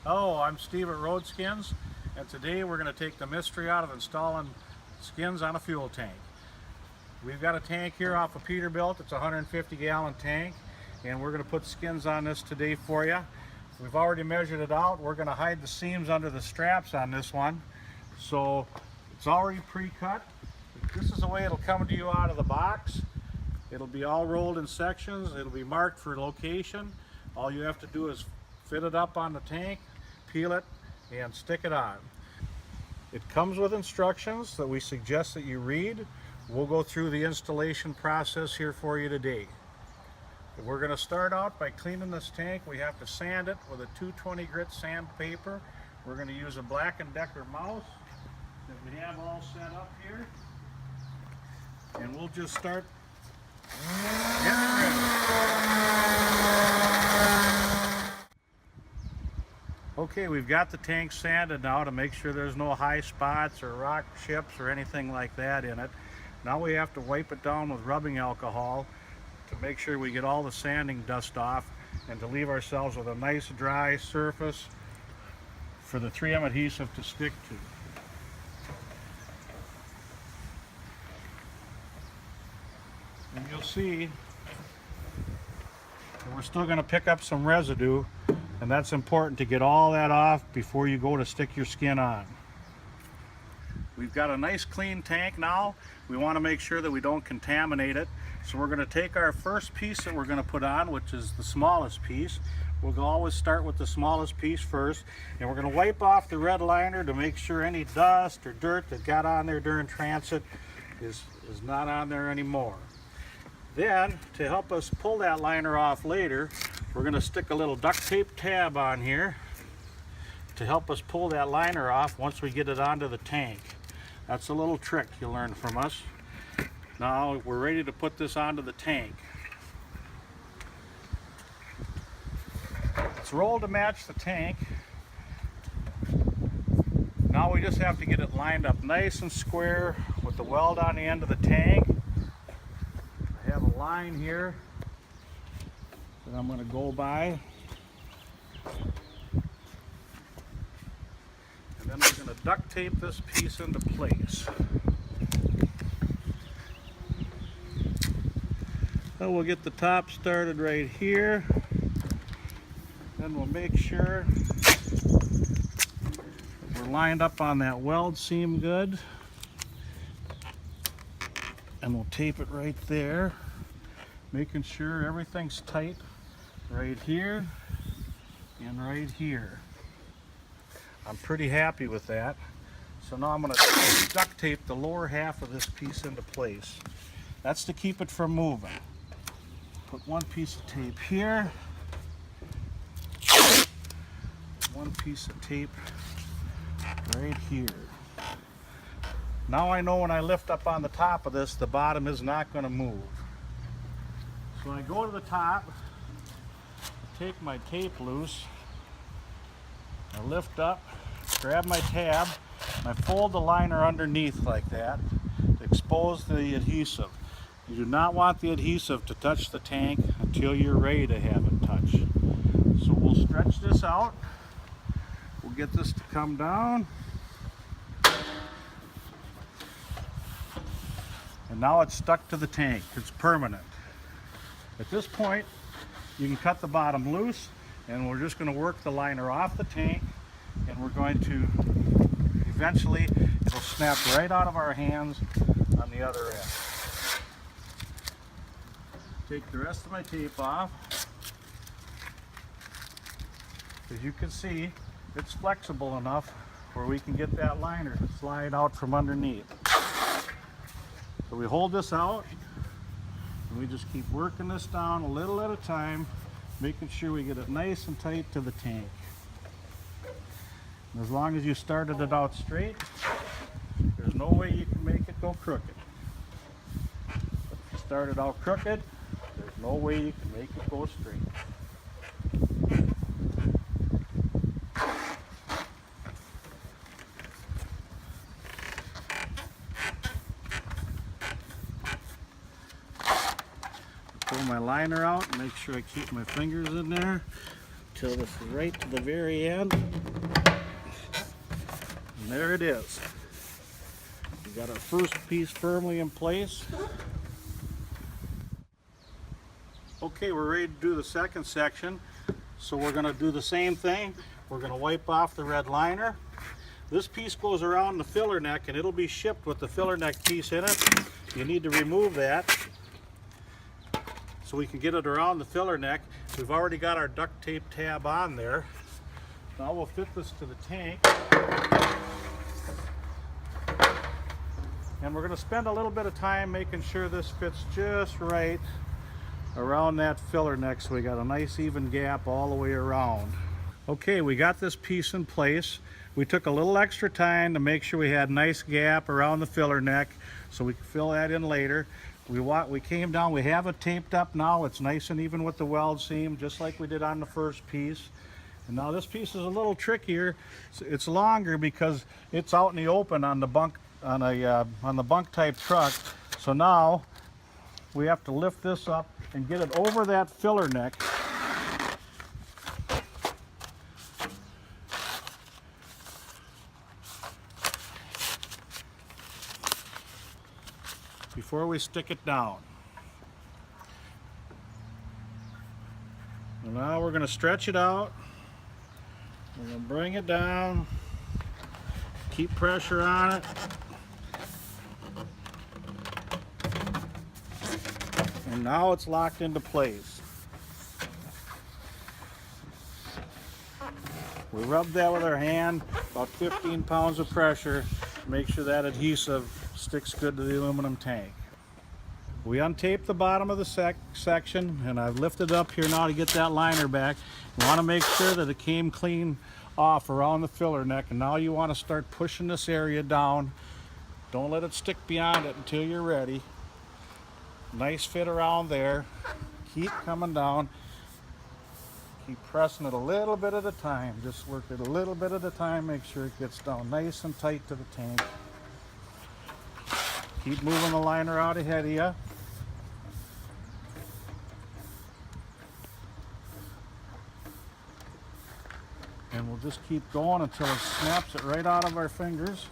Hello, I'm Steve at Sknz, and today we're going to take the mystery out of installing skins on a fuel tank. We've got a tank here off of Peterbilt. It's a 150-gallon tank, and we're going to put skins on this today for you. We've already measured it out. We're going to hide the seams under the straps on this one, so it's already pre-cut. This is the way it'll come to you out of the box. It'll be all rolled in sections. It'll be marked for location. All you have to do is fit it up on the tank, peel it, and stick it on. It comes with instructions that we suggest that you read. We'll go through the installation process here for you today. We're going to start out by cleaning this tank. We have to sand it with a 220 grit sandpaper. We're going to use a Black & Decker mouse that we have all set up here. And we'll just start getting ready. Okay, we've got the tank sanded now to make sure there's no high spots or rock chips or anything like that in it. Now we have to wipe it down with rubbing alcohol to make sure we get all the sanding dust off and to leave ourselves with a nice dry surface for the 3M adhesive to stick to. And you'll see that we're still going to pick up some residue, and that's important to get all that off before you go to stick your skin on. We've got a nice clean tank now. We want to make sure that we don't contaminate it. So we're going to take our first piece that we're going to put on, which is the smallest piece. We'll always start with the smallest piece first, and we're going to wipe off the red liner to make sure any dust or dirt that got on there during transit is not on there anymore. Then, to help us pull that liner off later, we're going to stick a little duct tape tab on here to help us pull that liner off once we get it onto the tank. That's a little trick you'll learn from us. Now we're ready to put this onto the tank. It's rolled to match the tank. Now we just have to get it lined up nice and square with the weld on the end of the tank. I have a line here that I'm going to go by. And then we're going to duct tape this piece into place. So we'll get the top started right here. Then we'll make sure we're lined up on that weld seam good. And we'll tape it right there, making sure everything's tight right here and right here. I'm pretty happy with that. So now I'm going to duct tape the lower half of this piece into place. That's to keep it from moving. Put one piece of tape here, one piece of tape right here. Now I know when I lift up on the top of this, the bottom is not going to move. So when I go to the top, take my tape loose, I lift up, grab my tab, and I fold the liner underneath like that to expose the adhesive. You do not want the adhesive to touch the tank until you're ready to have it touch. So we'll stretch this out. We'll get this to come down. And now it's stuck to the tank. It's permanent. At this point, you can cut the bottom loose, and we're just going to work the liner off the tank, and we're going to eventually, it'll snap right out of our hands on the other end. Take the rest of my tape off. As you can see, it's flexible enough where we can get that liner to slide out from underneath. So we hold this out, and we just keep working this down a little at a time, making sure we get it nice and tight to the tank. And as long as you started it out straight, there's no way you can make it go crooked. If you start it out crooked, there's no way you can make it go straight. Pull my liner out and make sure I keep my fingers in there. till this is right to the very end. And there it is. We got our first piece firmly in place. Okay, we're ready to do the second section. So we're going to do the same thing. We're going to wipe off the red liner. This piece goes around the filler neck and it'll be shipped with the filler neck piece in it. You need to remove that so we can get it around the filler neck. We've already got our duct tape tab on there. Now we'll fit this to the tank. And we're going to spend a little bit of time making sure this fits just right around that filler neck so we got a nice even gap all the way around. Okay, we got this piece in place. We took a little extra time to make sure we had a nice gap around the filler neck so we can fill that in later. We came down, we have it taped up now. It's nice and even with the weld seam, just like we did on the first piece. And now this piece is a little trickier. It's longer because it's out in the open on the bunk on the bunk type truck. So now we have to lift this up and get it over that filler neck. Before we stick it down. And now we're going to stretch it out. We're going to bring it down. Keep pressure on it. And now it's locked into place. We rub that with our hand, about 15 pounds of pressure, to make sure that adhesive sticks good to the aluminum tank. We untape the bottom of the section, and I've lifted up here now to get that liner back. You want to make sure that it came clean off around the filler neck, and now you want to start pushing this area down. Don't let it stick beyond it until you're ready. Nice fit around there. Keep coming down. Keep pressing it a little bit at a time. Just work it a little bit at a time. Make sure it gets down nice and tight to the tank. Keep moving the liner out ahead of you. And we'll just keep going until it snaps it right out of our fingers.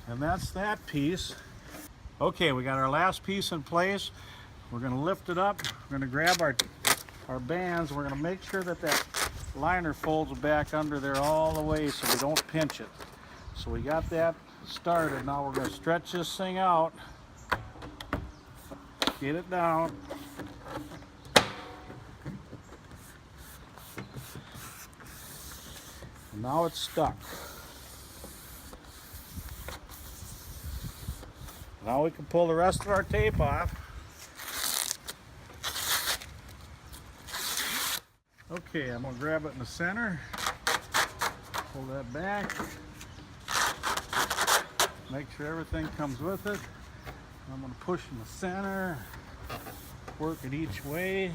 And that's that piece. Okay, we got our last piece in place. We're going to lift it up. We're going to grab our bands. We're going to make sure that that liner folds back under there all the way so we don't pinch it. So we got that started. Now we're going to stretch this thing out. Get it down. And now it's stuck. Now we can pull the rest of our tape off. Okay, I'm going to grab it in the center, pull that back, make sure everything comes with it. I'm going to push in the center, work it each way.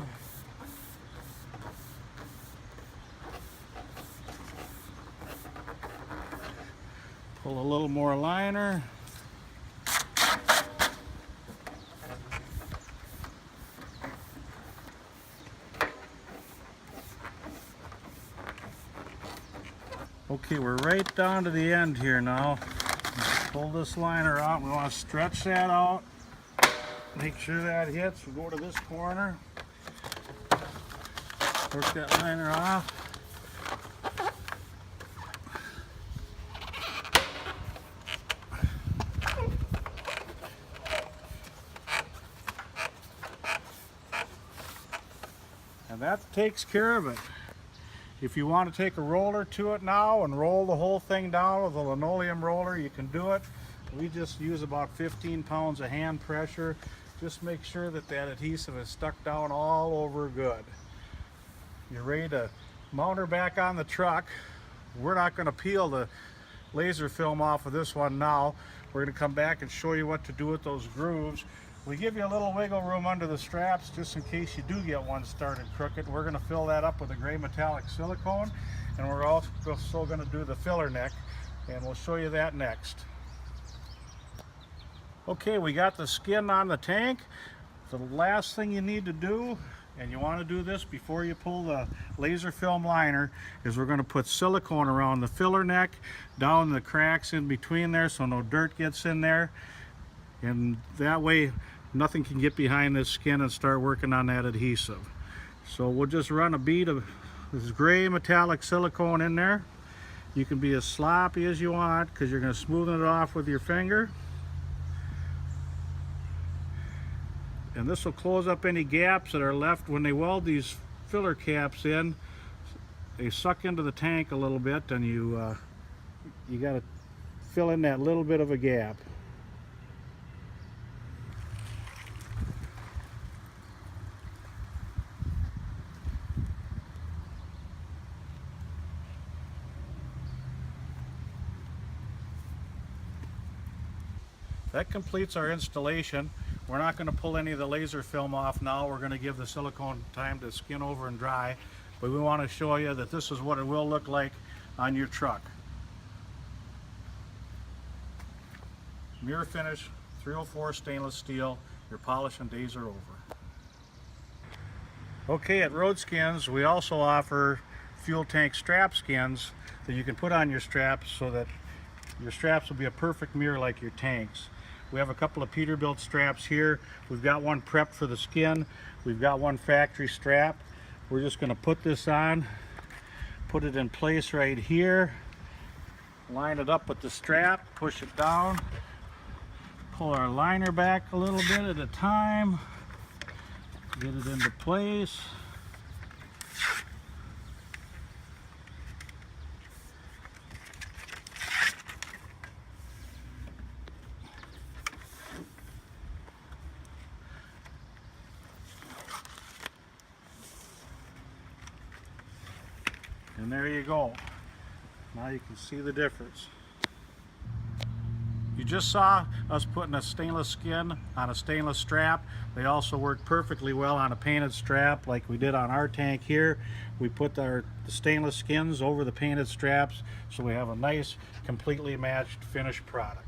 Pull a little more liner. Okay, we're right down to the end here now. Pull this liner out. We want to stretch that out. Make sure that hits. We go to this corner. Work that liner off. And that takes care of it. If you want to take a roller to it now and roll the whole thing down with a linoleum roller, you can do it. We just use about 15 pounds of hand pressure. Just make sure that that adhesive is stuck down all over good. You're ready to mount her back on the truck. We're not going to peel the laser film off of this one now. We're going to come back and show you what to do with those grooves. We give you a little wiggle room under the straps just in case you do get one started crooked. We're going to fill that up with a gray metallic silicone, and we're also going to do the filler neck, and we'll show you that next. Okay, we got the skin on the tank. The last thing you need to do, and you want to do this before you pull the laser film liner, is we're going to put silicone around the filler neck, down the cracks in between there so no dirt gets in there, and that way nothing can get behind this skin and start working on that adhesive. So we'll just run a bead of this gray metallic silicone in there. You can be as sloppy as you want because you're going to smoothen it off with your finger. And this will close up any gaps that are left when they weld these filler caps in. They suck into the tank a little bit, and you got to fill in that little bit of a gap. That completes our installation. We're not going to pull any of the laser film off now. We're going to give the silicone time to skin over and dry, but we want to show you that this is what it will look like on your truck. Mirror finish, 304 stainless steel. Your polishing days are over. Okay, at Road Sknz we also offer fuel tank strap skins that you can put on your straps so that your straps will be a perfect mirror like your tanks. We have a couple of Peterbilt straps here. We've got one prepped for the skin. We've got one factory strap. We're just going to put this on, put it in place right here, line it up with the strap, push it down, pull our liner back a little bit at a time, get it into place. And there you go. Now you can see the difference. You just saw us putting a stainless skin on a stainless strap. They also work perfectly well on a painted strap like we did on our tank here. We put the stainless skins over the painted straps so we have a nice, completely matched finished product.